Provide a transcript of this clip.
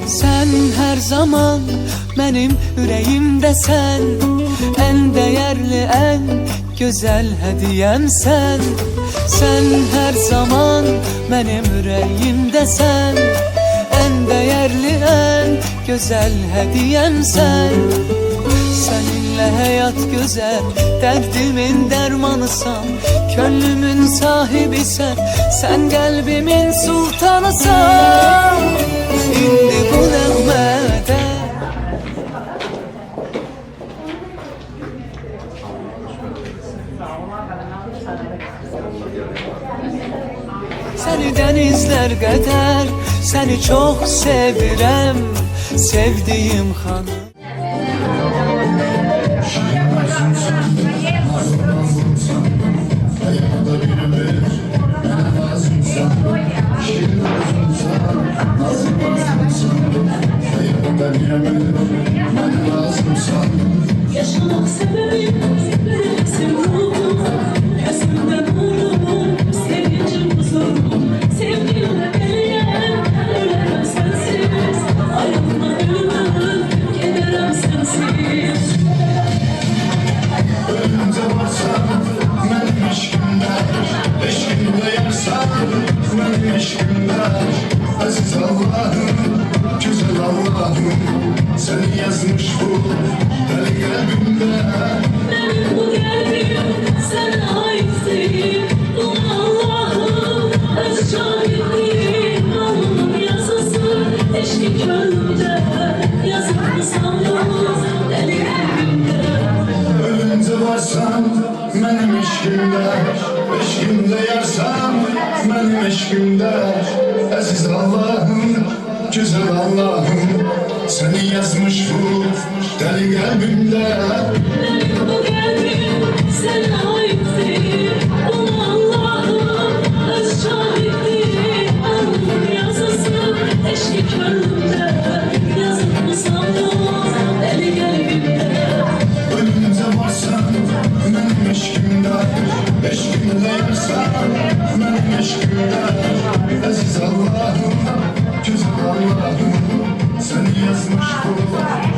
Sen her zaman benim ürəyimdəsən, en değerli, en güzel hediyem sen. Sen her zaman benim ürəyimdəsən, en değerli, en güzel hediyem sen. Seninle hayat güzel, derdimin dermanısan, gönlümün sahibisən, sen kalbimin sultanısan. İndi bu nəğmədə seni denizler kadar, seni çok sevirem, sevdiğim hanım. Yaşamak sebebim, nefesim ruhum, gözümde nurum, sevincim huzurum, sevdiğimle geleyen, ölemem sensiz, ayrılma ölümüm, giderim sensiz. Önümde varsan, benim eşkimde, eşkimde yarsan, benim eşkimde, aziz Allah'ım, güzel Allah'ım, seni yazmış bu deli kalbimde. Benim bu kalbim sana ait değil, bunu Allah'ım, öz şahitliğim, alnımın yazısı, eşki gönlümde, yazılı sandım, deli kalbimde. Önümde varsan, benim eşkimde, eşkimde yarsan, benim eşkimde, aziz Allah'ım, güzel Allah'ım, seni yazmış bu deli kalbimde. Benim bu kalbim sana ait değil, bunu Allah'ım, öz şahitliğim, alnımın yazısı, eşki gönlümde, yazılı sandım, deli kalbimde. Önümde varsan, benim eşkimde, eşkimde yarsan, benim eşkimde, aziz Allah'ım, güzel Allah'ım, seni yazmış bu